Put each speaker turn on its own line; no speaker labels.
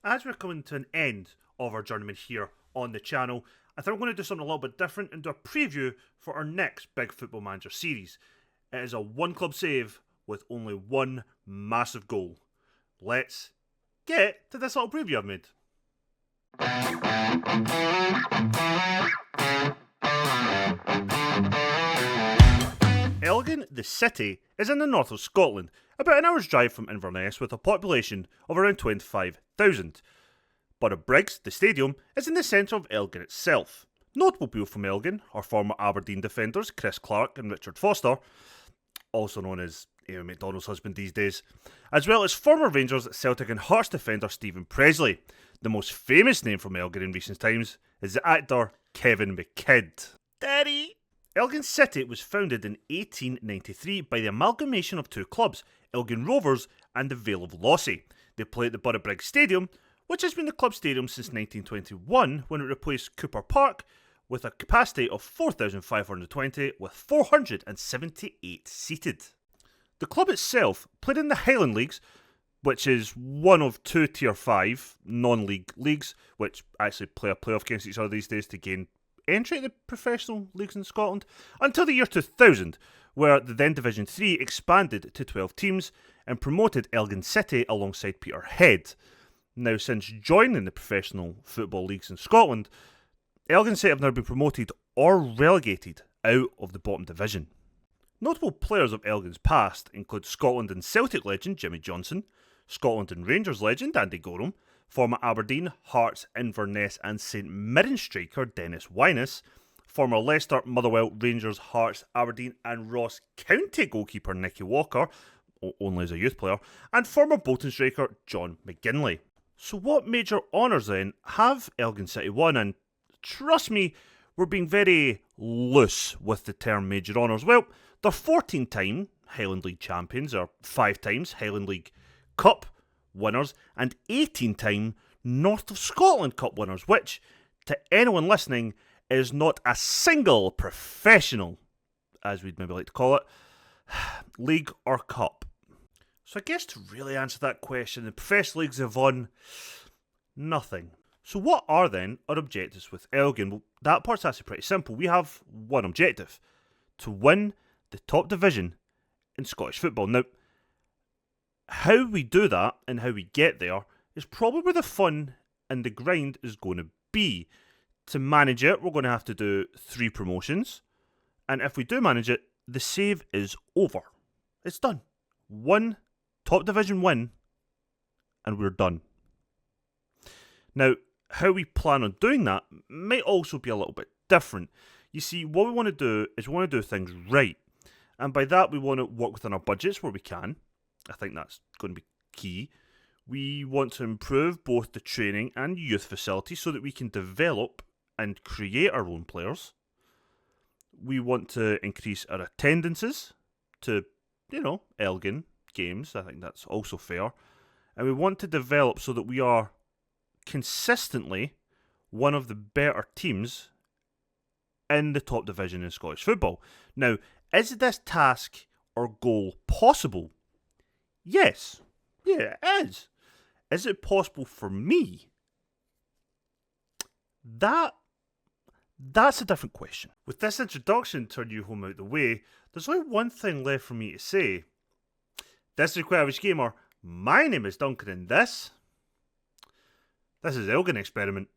as we're coming to an end of our journeyman here on the channel, I think we're going to do something a little bit different and do a preview for our next Big Football Manager series. It is a one club save with only one massive goal. Let's get to this little preview I've made. Elgin, the city, is in the north of Scotland, about an hour's drive from Inverness, with a population of around 25,000. Borough-Briggs, the stadium, is in the centre of Elgin itself. Notable people from Elgin are former Aberdeen defenders Chris Clark and Richard Foster, also known as Amy McDonald's husband these days, as well as former Rangers, Celtic and Hearts defender Stephen Presley. The most famous name from Elgin in recent times is the actor Kevin McKidd. Daddy! Elgin City was founded in 1893 by the amalgamation of two clubs, Elgin Rovers and the Vale of Lossy. They play at the Borough-Briggs Stadium, which has been the club stadium since 1921, when it replaced Cooper Park with a capacity of 4,520 with 478 seated. The club itself played in the Highland Leagues, which is one of two Tier 5 non-league leagues, which actually play a playoff against each other these days to gain entry to the professional leagues in Scotland, until the year 2000, where the then Division 3 expanded to 12 teams and promoted Elgin City alongside Peterhead. Now, since joining the professional football leagues in Scotland, Elgin City have now been promoted or relegated out of the bottom division. Notable players of Elgin's past include Scotland and Celtic legend Jimmy Johnson, Scotland and Rangers legend Andy Gorham, former Aberdeen, Hearts, Inverness and St Mirren striker Dennis Wyness, former Leicester, Motherwell, Rangers, Hearts, Aberdeen and Ross County goalkeeper Nicky Walker, only as a youth player, and former Bolton striker John McGinley. So what major honours then have Elgin City won? And trust me, we're being very loose with the term major honours. Well, they're 14-time Highland League champions, or 5 times Highland League Cup winners, and 18-time North of Scotland Cup winners, which, to anyone listening, is not a single professional, as we'd maybe like to call it, league or cup. So I guess to really answer that question, the professional leagues have won nothing. So what are then our objectives with Elgin? Well, that part's actually pretty simple. We have one objective: to win the top division in Scottish football. Now, how we do that and how we get there is probably where the fun and the grind is going to be. To manage it, we're going to have to do 3 promotions. And if we do manage it, the save is over. It's done. 1 top division win, and we're done. Now, how we plan on doing that might also be a little bit different. You see, what we want to do is we want to do things right. And by that, we want to work within our budgets where we can. I think that's going to be key. We want to improve both the training and youth facilities so that we can develop and create our own players. We want to increase our attendances to, Elgin games. I think that's also fair. And we want to develop so that we are consistently one of the better teams in the top division in Scottish football. Now, is this task or goal possible? Yes. Yeah, it is. Is it possible for me? That's a different question. With this introduction to our new home out the way, there's only one thing left for me to say. This is Quite Average Gamer. My name is Duncan, and this is Elgin Experiment.